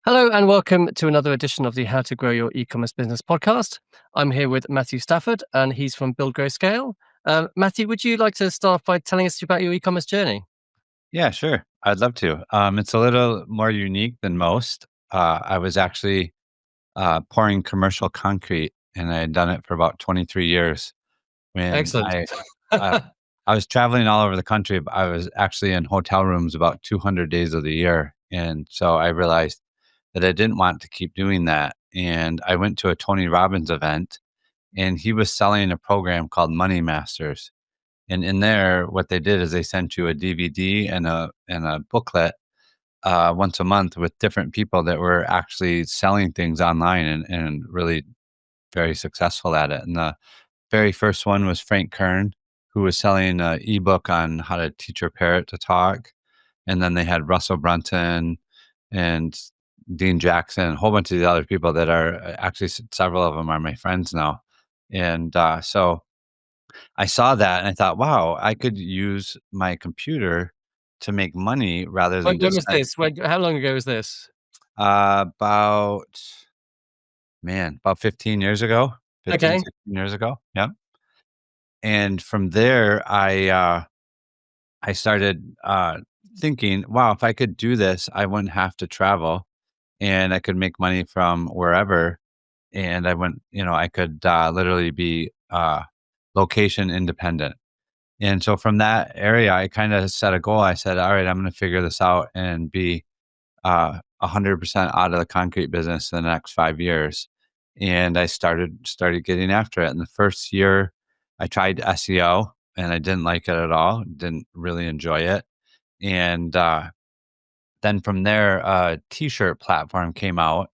Hello and welcome to another edition of the How to Grow Your E-commerce Business podcast. I'm here with Matthew Stafford, and he's from Build, Grow, Scale. Matthew, would you like to start by telling us about your e-commerce journey? Yeah, sure. I'd love to. It's a little more unique than most. I was actually pouring commercial concrete, and I had done it for about 23 years. When Excellent. uh, I was traveling all over the country, but I was actually in hotel rooms about 200 days of the year, and so I realized that I didn't want to keep doing that. And I went to a Tony Robbins event, and he was selling a program called Money Masters. And in there, what they did is they sent you a DVD and a booklet once a month with different people that were actually selling things online and really very successful at it. And the very first one was Frank Kern, who was selling an ebook on how to teach your parrot to talk. And then they had Russell Brunson and Dean Jackson, a whole bunch of the other people that are actually several of them are my friends now. And so I saw that and I thought, wow, I could use my computer to make money rather than When just was this? How long ago was this? about about 15 years ago, 15, Okay, 16 years ago. Yeah. And from there, I started thinking, wow, if I could do this, I wouldn't have to travel and I could make money from wherever. And I could literally be location independent. And so from that area, I kind of set a goal. I said, all right, I'm going to figure this out and be 100% out of the concrete business in the next 5 years. And I started getting after it. In the first year, I tried SEO and I didn't like it at all. Didn't really enjoy it. And then from there, a t-shirt platform came out.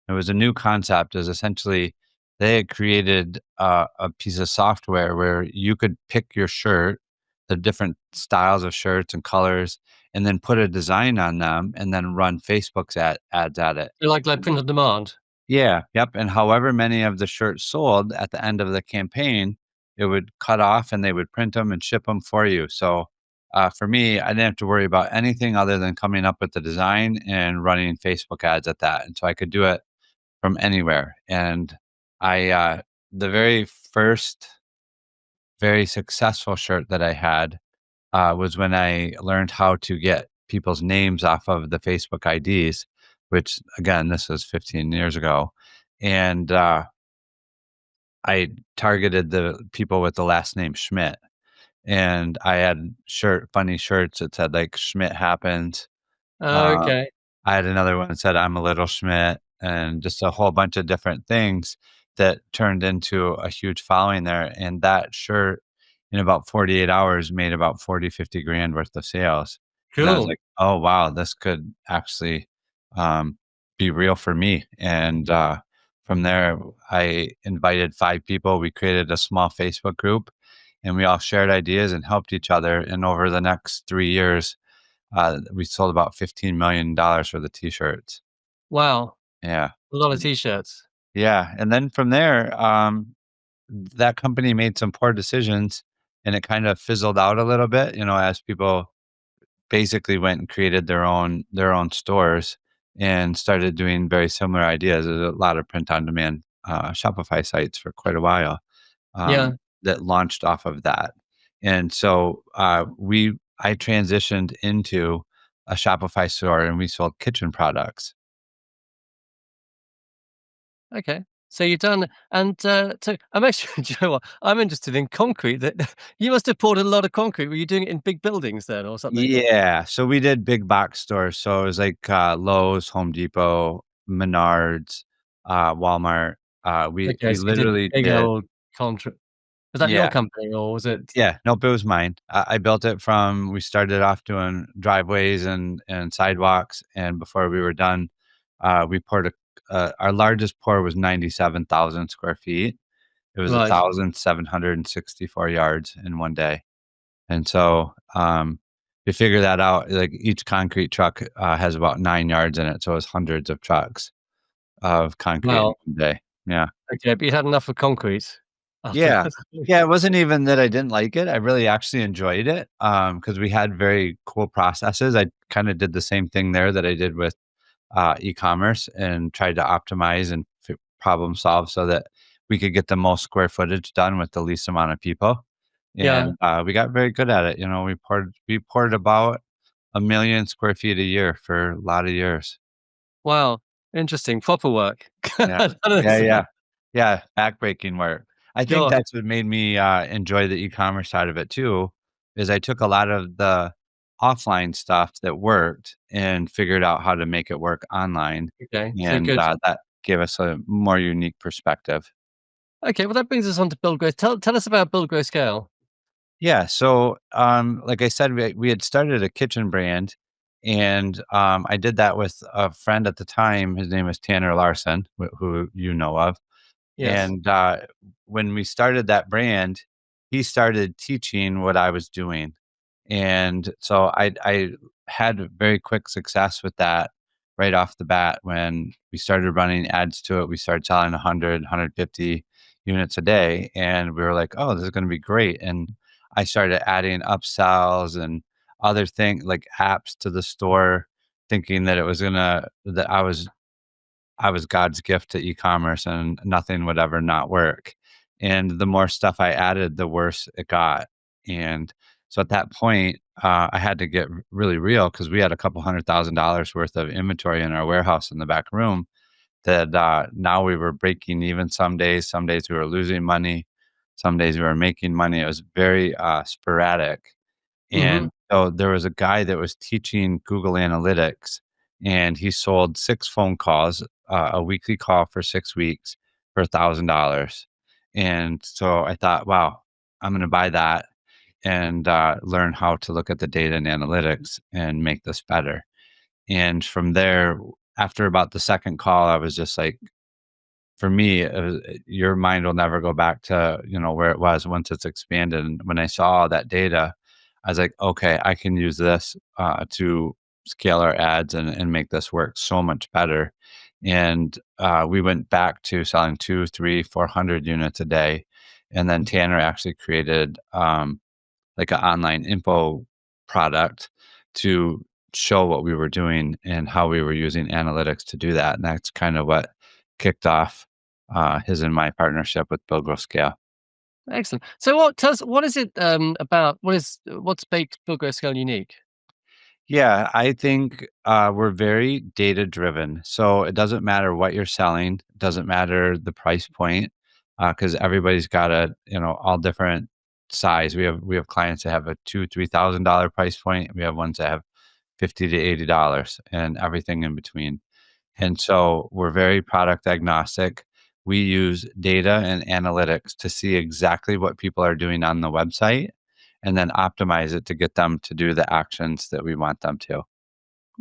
It was a new concept. Is essentially they had created a piece of software where you could pick your shirt, the different styles of shirts and colors, and then put a design on them, and then run Facebook's ads at it. you like print on demand. Yeah, yep, and however many of the shirts sold at the end of the campaign, it would cut off and they would print them and ship them for you. So, for me, I didn't have to worry about anything other than coming up with the design and running Facebook ads at that, and so I could do it from anywhere. And the very first very successful shirt that I had, was when I learned how to get people's names off of the Facebook IDs, which again, this was 15 years ago. And I targeted the people with the last name Schmidt. And I had funny shirts that said like Schmidt happens. Uh, Okay. I had another one that said I'm a little Schmidt and just a whole bunch of different things that turned into a huge following there. And that shirt in about 48 hours made about 40, 50 grand worth of sales. And I was Cool. like, oh, wow, this could actually um, be real for me. And from there, I invited 5 people. We created a small Facebook group and we all shared ideas and helped each other. And over the next 3 years, we sold about $15 million for the t-shirts. Wow. Yeah. A lot of t-shirts. Yeah. And then from there, that company made some poor decisions and it kind of fizzled out a little bit, as people basically went and created their own stores and started doing very similar ideas. There's a lot of print on demand Shopify sites for quite a while Yeah. that launched off of that. And so I transitioned into a Shopify store and we sold kitchen products. Okay. So you've done, and so I'm actually, do you know what? I'm interested in concrete. That you must have poured a lot of concrete. Were you doing it in big buildings then, or something? Yeah, so we did big box stores. So it was like Lowe's, Home Depot, Menards, Walmart. Okay, We so you did literally big did. old contract. Was that your Yeah. company or was it? Yeah, nope, it was mine. I built it from we started off doing driveways and sidewalks, and before we were done, we poured our largest pour was 97,000 square feet. It was Right. 1,764 yards in one day, and so, you figure that out, like, each concrete truck, has about 9 yards in it, so it's hundreds of trucks of concrete in Well, one day. Yeah. okay, but you had enough of concrete after Yeah. that. Yeah, it wasn't even that I didn't like it, I really actually enjoyed it, because we had very cool processes. I kinda did the same thing there that I did with e-commerce and tried to optimize and problem solve so that we could get the most square footage done with the least amount of people. Yeah. And we got very good at it. You know, we poured about 1,000,000 square feet a year for a lot of years. Wow. Interesting. Proper work. Yeah. I don't Yeah, know. yeah. Yeah, backbreaking work. I think Gosh. that's what made me, enjoy the e-commerce side of it too, is I took a lot of the offline stuff that worked and figured out how to make it work online, Okay. So and, good. that gave us a more unique perspective. Okay. Well, that brings us on to Build Grow. Tell us about Build Grow Scale. Yeah, so, like I said, we had started a kitchen brand, and, I did that with a friend at the time. His name is Tanner Larson, who you know of. Yes. And, when we started that brand, he started teaching what I was doing. And so I had very quick success with that right off the bat. When we started running ads to it, we started selling 100, 150 units a day. And we were like, oh, this is going to be great. And I started adding upsells and other things like apps to the store, thinking that that I was God's gift to e-commerce and nothing would ever not work. And the more stuff I added, the worse it got. And so at that point, I had to get really real because we had a couple $100,000 worth of inventory in our warehouse in the back room that now we were breaking even some days we were losing money, some days we were making money. It was very sporadic. Mm-hmm. And so there was a guy that was teaching Google Analytics, and he sold 6 phone calls, a weekly call for 6 weeks for $1,000. And so I thought, "Wow, I'm gonna buy that and, learn how to look at the data and analytics and make this better." And from there, after about the 2nd call, I was just like, for me, your mind will never go back to, where it was once it's expanded. And when I saw all that data, I was like, okay, I can use this to scale our ads and make this work so much better. And we went back to selling 2, 3, 400 units a day. And then Tanner actually created like an online info product to show what we were doing and how we were using analytics to do that. And that's kind of what kicked off his and my partnership with Build Grow Scale. Excellent. So, what tell us what is it about? What's baked Build Grow Scale unique? Yeah, I think we're very data driven. So it doesn't matter what you're selling, it doesn't matter the price point, because everybody's got all different size. We have clients that have a $2,000-3,000 price point. We have ones that have $50 to $80 and everything in between. And so we're very product agnostic. We use data and analytics to see exactly what people are doing on the website and then optimize it to get them to do the actions that we want them to.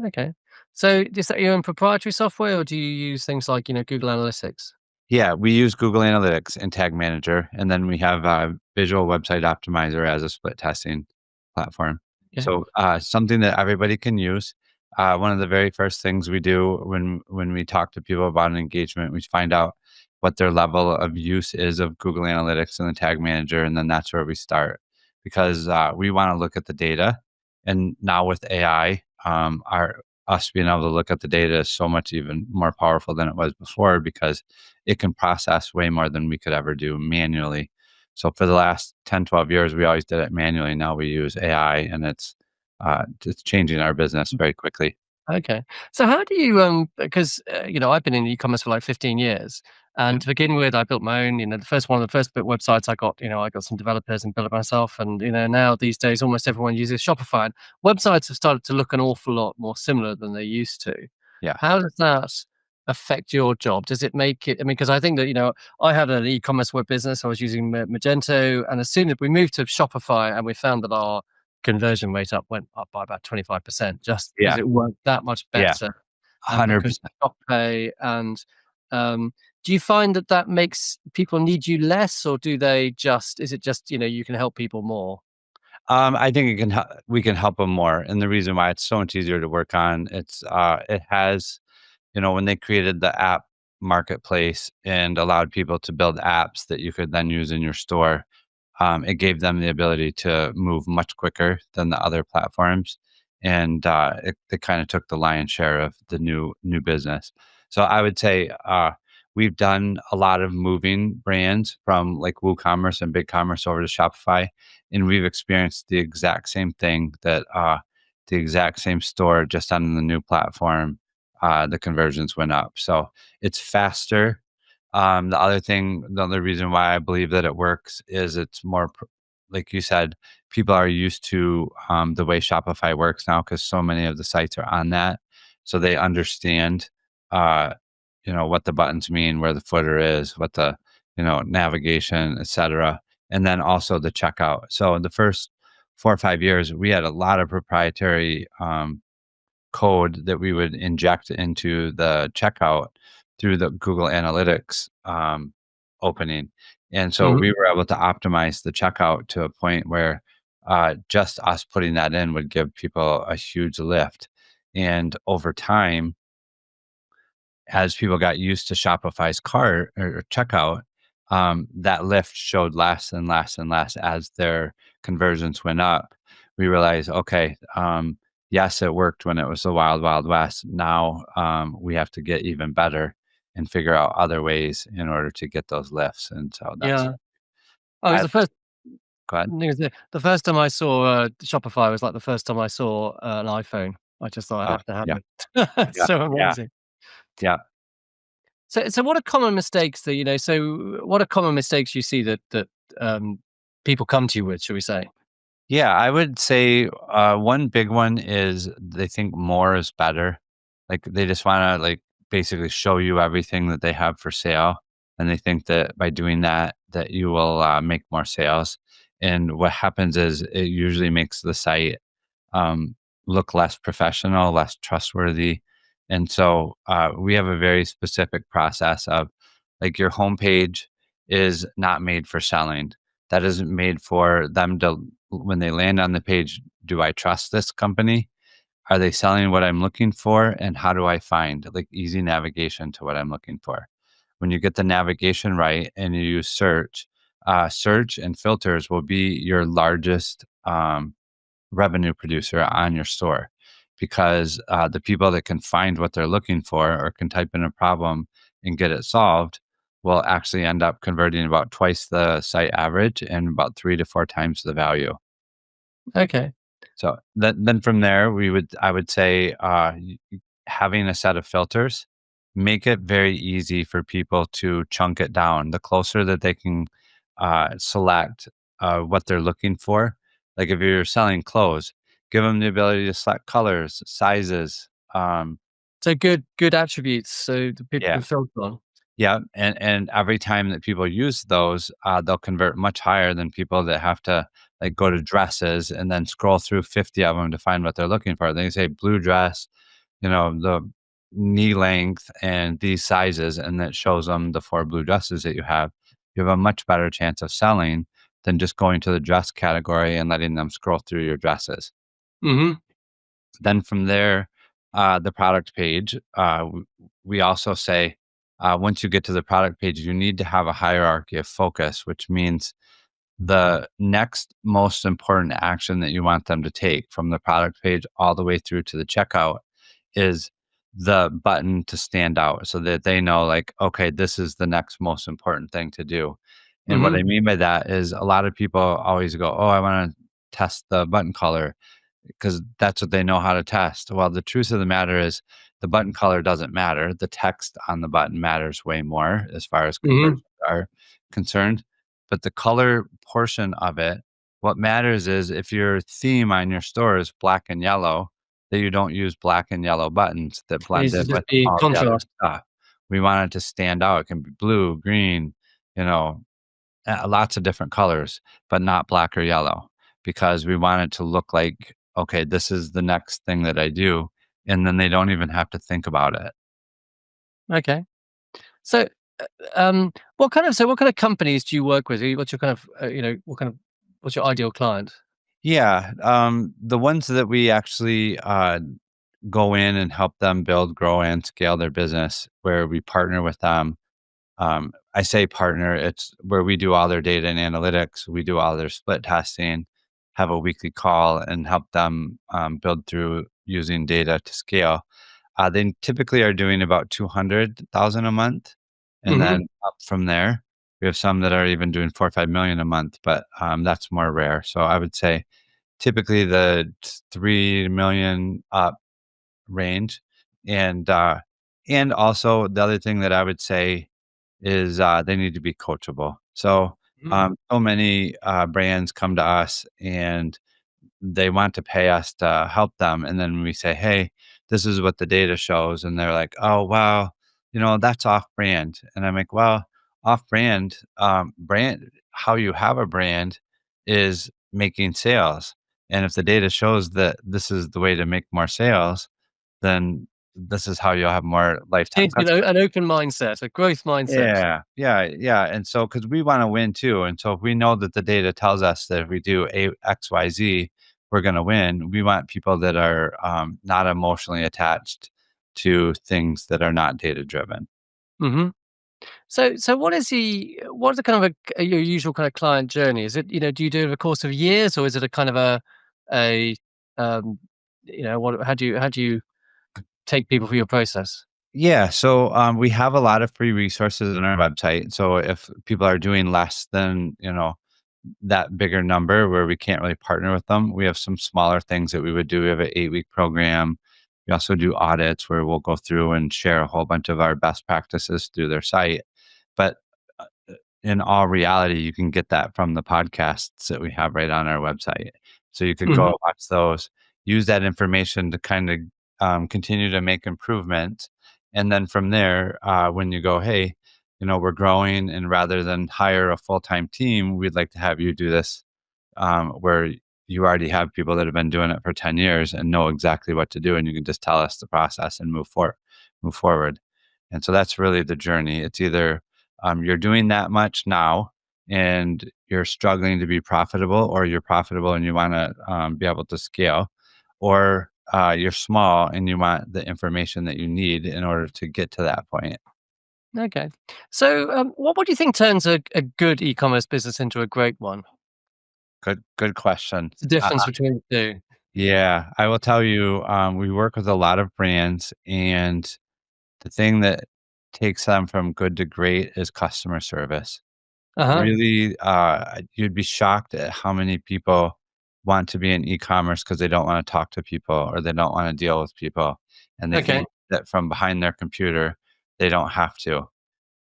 Okay. So, is that your own proprietary software, or do you use things like Google Analytics? Yeah, we use Google Analytics and Tag Manager, and then we have Visual Website Optimizer as a split testing platform. Yeah. So something that everybody can use. One of the very first things we do when we talk to people about an engagement, we find out what their level of use is of Google Analytics and the Tag Manager, and then that's where we start because we want to look at the data. And now with AI, our us being able to look at the data is so much even more powerful than it was before because it can process way more than we could ever do manually. So for the last 10, 12 years, we always did it manually. Now we use AI and it's changing our business very quickly. Okay. So how do you because I've been in e-commerce for like 15 years, Yeah. and to begin with I built my own, the first one of the first bit websites I got, I got some developers and built it myself, and now these days almost everyone uses Shopify. And websites have started to look an awful lot more similar than they used to. Yeah. How does that affect your job? Does it make it, I mean, because I think that, I had an e-commerce web business. I was using Magento, and as soon as we moved to Shopify and we found that our conversion rate went up by about 25% just because Yeah. it worked that much Yeah. better, and because 100%. of Shop Pay. And do you find that that makes people need you less, or do they just is it just, you can help people more? I think we can help them more. And the reason why it's so much easier to work on, it has, when they created the app marketplace and allowed people to build apps that you could then use in your store, it gave them the ability to move much quicker than the other platforms. and it kind of took the lion's share of the new business. So I would say we've done a lot of moving brands from like WooCommerce and BigCommerce over to Shopify, and we've experienced the exact same thing that the exact same store just on the new platform, the conversions went up. So it's faster. The other reason why I believe that it works is it's more, like you said, people are used to the way Shopify works now because so many of the sites are on that, so they understand, uh, what the buttons mean, where the footer is, what the navigation, etc., and then also the checkout. So in the first 4 or 5 years, we had a lot of proprietary code that we would inject into the checkout through the Google Analytics opening. And so Mhm. we were able to optimize the checkout to a point where just us putting that in would give people a huge lift. And over time, as people got used to Shopify's cart or checkout, that lift showed less and less and less as their conversions went up. We realized, okay, yes, it worked when it was the wild, wild west. Now we have to get even better and figure out other ways in order to get those lifts. And so that's Yeah. Oh, it was I the first go ahead. the first time I saw, Shopify was like the first time I saw, an iPhone. I just thought I Oh, have to have yeah, it. It's yeah, so yeah, amazing. yeah. So what are common mistakes that, what are common mistakes you see that, um, people come to you with, should we say? Yeah, I would say, one big one is they think more is better. Like, they just wanna, like, basically show you everything that they have for sale, and they think that by doing that, that you will, make more sales, and what happens is it usually makes the site um, look less professional, less trustworthy. And so we have a very specific process of like your homepage is not made for selling. That isn't made for them to, when they land on the page, do I trust this company? Are they selling what I'm looking for? And how do I find like easy navigation to what I'm looking for? When you get the navigation right and you use search, search and filters will be your largest revenue producer on your store because the people that can find what they're looking for or can type in a problem and get it solved will actually end up converting about twice the site average and about 3 to 4 times the value. Okay. So then from there, I would say having a set of filters make it very easy for people to chunk it down. The closer that they can select what they're looking for, like if you're selling clothes, give them the ability to select colors, sizes. So good attributes so the people Yeah, can filter on. yeah, and every time that people use those, they'll convert much higher than people that have to, like, go to dresses and then scroll through 50 of them to find what they're looking for. They say blue dress, the knee length and these sizes, and it shows them the 4 blue dresses that you have. You have a much better chance of selling than just going to the dress category and letting them scroll through your dresses. Mhm. Then from there, the product page, we also say, once you get to the product page, you need to have a hierarchy of focus, which means the next most important action that you want them to take from the product page all the way through to the checkout is the button to stand out so that they know, like, okay, this is the next most important thing to do. And what I Mhm. mean by that is a lot of people always go, oh, I want to test the button color because that's what they know how to test. Well, the truth of the matter is the button color doesn't matter. The text on the button matters way more as far as Mhm. conversions are concerned. But the color portion of it, what matters is if your theme on your store is black and yellow, that you don't use black and yellow buttons that It blend needs to in just with be all the other contrast. stuff. We want it to stand out. It can be blue, green, you know, lots of different colors, but not black or yellow because we want it to look like, okay, this is the next thing that I do. And then they don't even have to think about it. Okay. So, what kind of companies do you work with? What's your kind of, what's your ideal client? Yeah. The ones that we actually go in and help them build, grow, and scale their business, where we partner with them. I say partner, it's where we do all their data and analytics, we do all their split testing, have a weekly call and help them build through using data to scale. They typically are doing about 200,000 a month, and Hmm. then up from there. We have some that are even doing 4 or 5 million a month, but that's more rare. So I would say typically the 3 million up range, and also the other thing that I would say is they need to be coachable. So so many brands come to us and they want to pay us to help them, and then we say, "Hey, this is what the data shows," and they're like, "Oh, wow, that's off brand." And I'm like, "Well, off brand, brand, how you have a brand is making sales, and if the data shows that this is the way to make more sales, then this is how you'll have more lifetime Needs to be customers." an open mindset, a growth mindset. Yeah, yeah, yeah, and so because we wanna win too, and so if we know that the data tells us that if we do A X, Y, Z, we're gonna win, we want people that are, not emotionally attached to things that are not data driven. Hmm. So what is the kind of your usual kind of client journey? Is it, do you do it over the course of years, or is it a kind of a um, how do you take people through your process? Yeah, so, we have a lot of free resources on our website, so if people are doing less than, that bigger number where we can't really partner with them. We have some smaller things that we would do. We have an 8-week program. We also do audits where we'll go through and share a whole bunch of our best practices through their site. But in all reality, you can get that from the podcasts that we have right on our website. So you could Hmm. go watch those, use that information to kind of continue to make improvement. And then from there, when you go, hey, we're growing, and rather than hire a full time team, we'd like to have you do this, where you already have people that have been doing it for 10 years and know exactly what to do. And you can just tell us the process and move forward. And so that's really the journey. It's either you're doing that much now and you're struggling to be profitable, or you're profitable and you want to be able to scale, or you're small and you want the information that you need in order to get to that point. Okay. So, what do you think turns a good e-commerce business into a great one? Good question. What's the difference between the two? Yeah, I will tell you, we work with a lot of brands, and the thing that takes them from good to great is customer service. Uh huh. Really, you'd be shocked at how many people want to be in e-commerce because they don't want to talk to people or they don't want to deal with people, and they Okay. think that from behind their computer, they don't have to.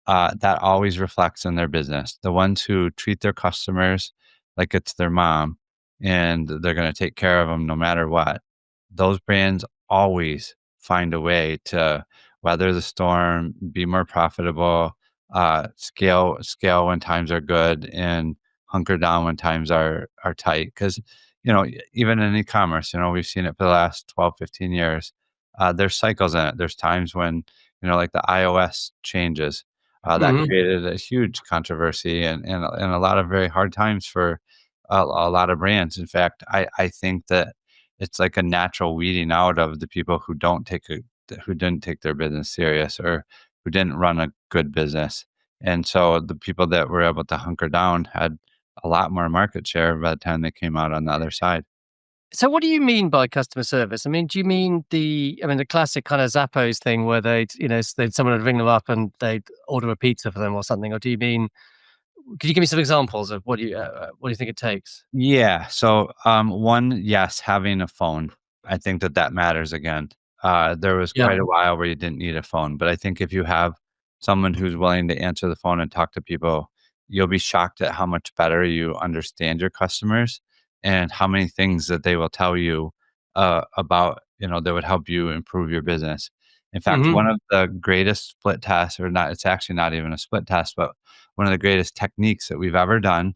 That always reflects in their business. The ones who treat their customers like it's their mom and they're going to take care of them no matter what, those brands always find a way to weather the storm, be more profitable, scale when times are good, and hunker down when times are tight. Because even in e-commerce, we've seen it for the last 12, 15 years. There's cycles in it. There's times when like the iOS changes, that Hmm. created a huge controversy and a lot of very hard times for a lot of brands. In fact, I think that it's like a natural weeding out of the people who didn't take their business serious, or who didn't run a good business. And so the people that were able to hunker down had a lot more market share by the time they came out on the other side. So, what do you mean by customer service? I mean, do you mean the classic kind of Zappos thing where someone would ring them up and they'd order a pizza for them or something, or do you mean? Could you give me some examples of what do you think it takes? Yeah. So, one, yes, having a phone. I think that that matters again. There was Yeah. quite a while where you didn't need a phone, but I think if you have someone who's willing to answer the phone and talk to people, you'll be shocked at how much better you understand your customers and how many things that they will tell you about, that would help you improve your business. In fact, Hmm. one of the greatest split tests, or not, it's actually not even a split test, but one of the greatest techniques that we've ever done,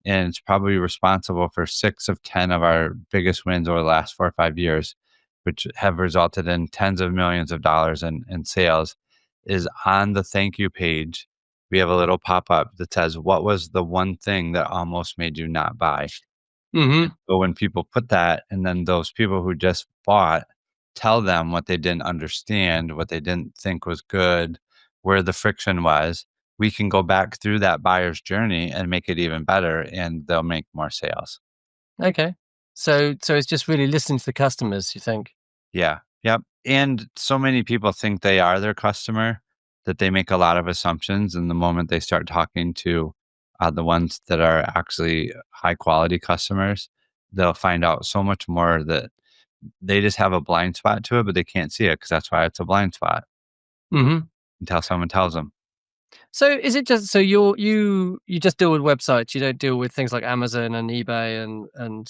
and it's probably responsible for 6 of 10 of our biggest wins over the last 4 or 5 years, which have resulted in tens of millions of dollars in sales, is on the thank you page. We have a little pop-up that says, "What was the one thing that almost made you not buy?" Hmm. But when people put that, and then those people who just bought tell them what they didn't understand, what they didn't think was good, where the friction was, we can go back through that buyer's journey and make it even better, and they'll make more sales. Okay. So it's just really listening to the customers, you think? Yeah. Yep. And so many people think they are their customer that they make a lot of assumptions. And the moment they start talking to the ones that are actually high quality customers, they'll find out so much more that they just have a blind spot to it, but they can't see it because that's why it's a blind spot Mhm. until someone tells them. So is it just so you just deal with websites, you don't deal with things like Amazon and eBay and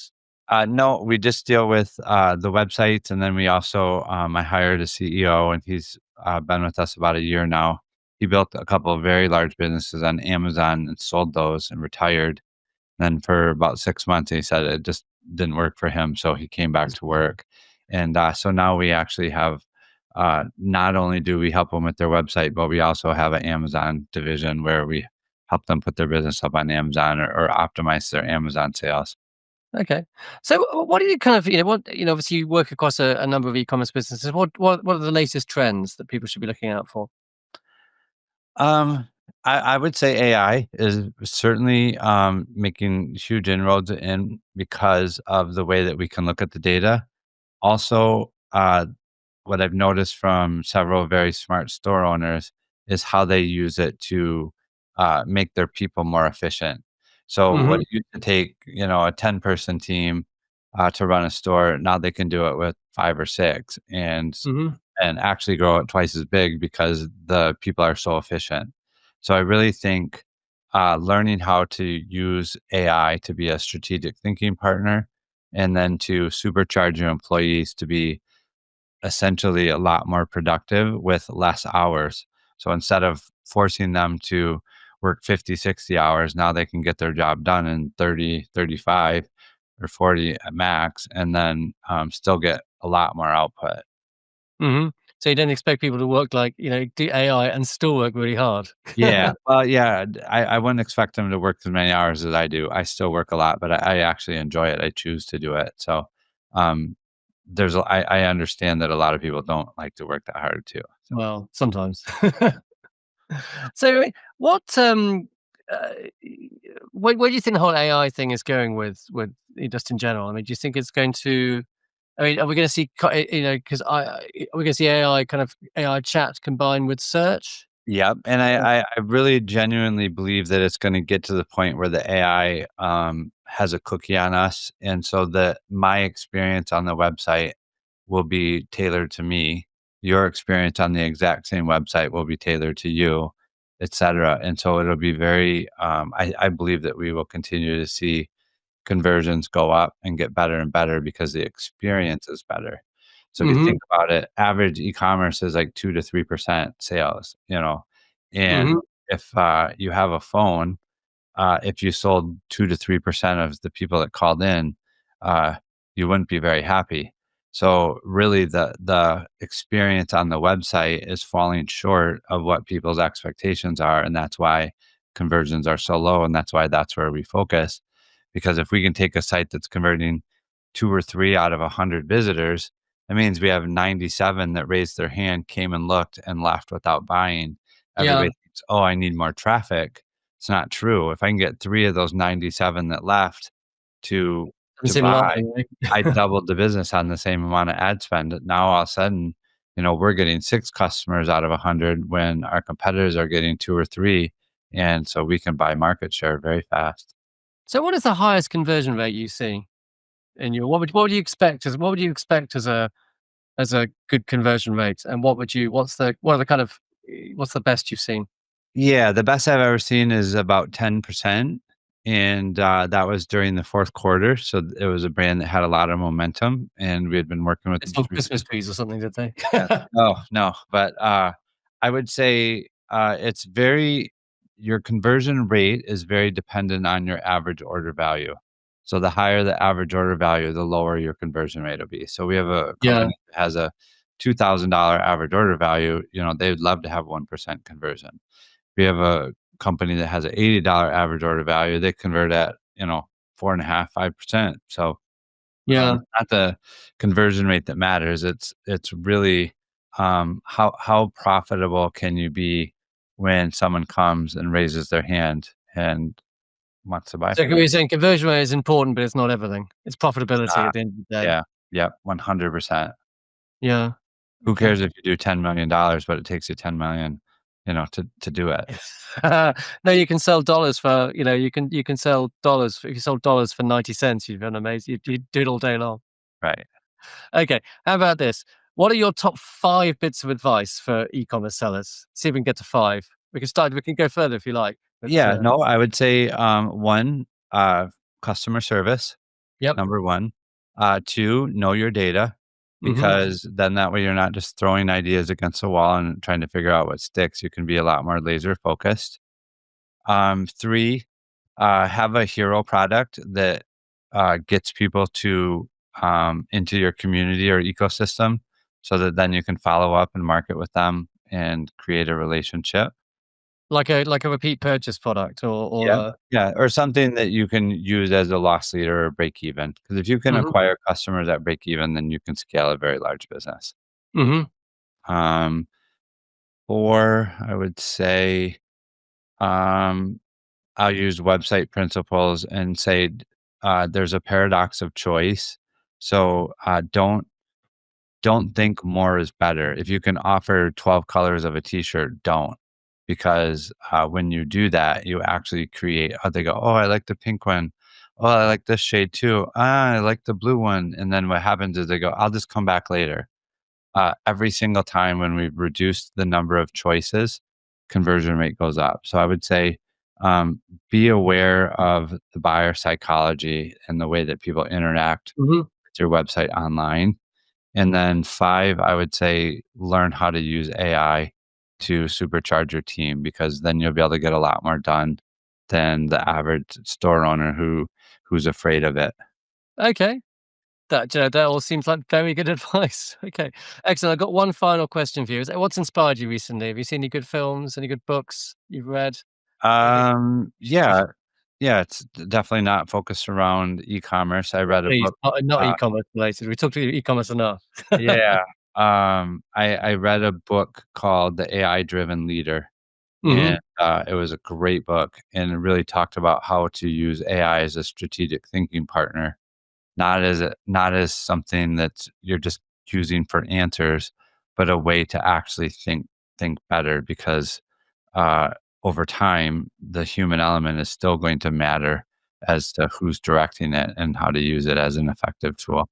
No, we just deal with the websites, and then we also I hired a CEO, and he's been with us about a year now. He built a couple of very large businesses on Amazon and sold those and retired. Then for about 6 months, he said it just didn't work for him, so he came back to work. And so now we actually have. Not only do we help them with their website, but we also have an Amazon division where we help them put their business up on Amazon or optimize their Amazon sales. okay. So what do you kind of, obviously you work across a number of e-commerce businesses. What are the latest trends that people should be looking out for? Um, I would say AI is certainly making huge inroads in because of the way that we can look at the data. Also, what I've noticed from several very smart store owners is how they use it to make their people more efficient. So, what Mhm. it used to take, a 10-person team to run a store, now they can do it with five or six, Mhm. and actually grow it twice as big because the people are so efficient. So I really think learning how to use AI to be a strategic thinking partner and then to supercharge your employees to be essentially a lot more productive with less hours. So instead of forcing them to work 50, 60 hours, now they can get their job done in 30, 35, or 40 at max, and then still get a lot more output. Mhm. So you don't expect people to work like, do AI and still work really hard. Yeah, well, yeah, I wouldn't expect them to work as many hours as I do. I still work a lot, but I actually enjoy it. I choose to do it. So, um, I understand that a lot of people don't like to work that hard too. So, Well, sometimes. So, what, uh, where do you think the whole AI thing is going with just in general? I mean, do you think it's going to I mean, are we gonna see because are we gonna see AI kind of AI chat combined with search? yep, and I really genuinely believe that it's gonna get to the point where the AI, has a cookie on us, and so that my experience on the website will be tailored to me. Your experience on the exact same website will be tailored to you, etcetera, and so it'll be very, I believe that we will continue to see conversions go up and get better and better because the experience is better. So if you think Mhm, about it, average e-commerce is like 2 to 3% sales, and mhm. if, you have a phone, if you sold 2 to 3% of the people that called in, uh, you wouldn't be very happy. So really the experience on the website is falling short of what people's expectations are, and that's why conversions are so low, and that's where we focus. Because if we can take a site that's converting 2 or 3 out of 100 visitors, that means we have 97 that raised their hand, came and looked, and left without buying. Yeah, Everybody thinks, "Oh, I need more traffic." It's not true. If I can get 3 of those 97 that left to doesn't to seem a lot buy, anyway. I doubled the business on the same amount of ad spend. Now all of a sudden, we're getting 6 customers out of 100 when our competitors are getting 2 or 3, and so we can buy market share very fast. So what is the highest conversion rate you see in your what would you expect as a good conversion rate? And what are the kind of what's the best you've seen? Yeah, the best I've ever seen is about 10%, and, that was during the 4th quarter, so it was a brand that had a lot of momentum, and we had been working with They them sold through. Christmas trees or something, did they? Yeah. Oh, no, but, I would say, it's very your conversion rate is very dependent on your average order value. So the higher the average order value, the lower your conversion rate will be. So we have a Yeah, company that has a $2,000 average order value, they would love to have 1% conversion. We have a company that has an $80 average order value, they convert at, 4.5, 5%. So yeah. it's not the conversion rate that matters. It's really, how profitable can you be when someone comes and raises their hand, and wants to buy So from can you. we saying conversion rate is important, but it's not everything. It's It's profitability not. at the end of the day. Yeah. Yep. 100%. Yeah. Who Okay. cares if you do $10 million, but it takes you 10 million, to do it. No, you can sell dollars for, you can sell dollars. If you sold dollars for 90 cents, you've done amazing. You do it all day long. Right. Okay. How about this? What are your top 5 bits of advice for e-commerce sellers? See if we can get to 5. We can go further if you like, but, Yeah. No, I would say, one, customer service, yep. number one. Two, know your data, Mhm. because then that way you're not just throwing ideas against the wall and trying to figure out what sticks. You can be a lot more laser focused. Three, have a hero product that gets people to into your community or ecosystem, so that then you can follow up and market with them and create a relationship. Like a repeat purchase product or Yeah. a Yeah, or something that you can use as a loss leader or break even. Because if you can mhm, acquire customers at break even, then you can scale a very large business. mhm. Um, or I would say, um, I'll use website principles and say, there's a paradox of choice. So, don't think more is better. If you can offer 12 colors of a t-shirt, don't. Because, when you do that, you actually create they go, "Oh, I like the pink one. Oh, I like this shade too. Ah, I like the blue one." And then what happens is they go, "I'll just come back later." Every single time when we've reduced the number of choices, conversion rate goes up. So I would say, um, be aware of the buyer psychology and the way that people interact Mhm. with your website online. And then 5, I would say learn how to use AI to supercharge your team, because then you'll be able to get a lot more done than the average store owner who's afraid of it. Okay. That all seems like very good advice. Okay. Excellent. I've got one final question for you. What's inspired you recently? Have you seen any good films, any good books you've read? Okay. Yeah, yeah, it's definitely not focused around e-commerce. I read a Please, book. not uh e-commerce related. We talked to e-commerce enough. Yeah, I read a book called The AI Driven Leader, and, Mhm. it was a great book, and it really talked about how to use AI as a strategic thinking partner, not as something that you're just using for answers, but a way to actually think better, because, uh, over time, the human element is still going to matter as to who's directing it and how to use it as an effective tool.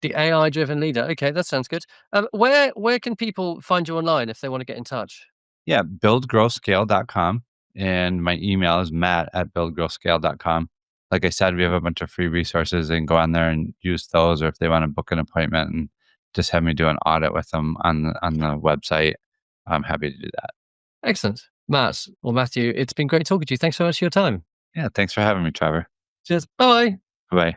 The AI driven leader. Okay, that sounds good. Where can people find you online if they want to get in touch? Yeah, buildgrowscale.com, and my email is matt@buildgrowscale.com. Like I said, we have a bunch of free resources, and go on there and use those, or if they wanna book an appointment and just have me do an audit with them on the website, I'm happy to do that. Excellent. Matt or Matthew, it's been great talking to you. Thanks so much for your time. Yeah, thanks for having me, Trevor. Cheers. Bye. Bye.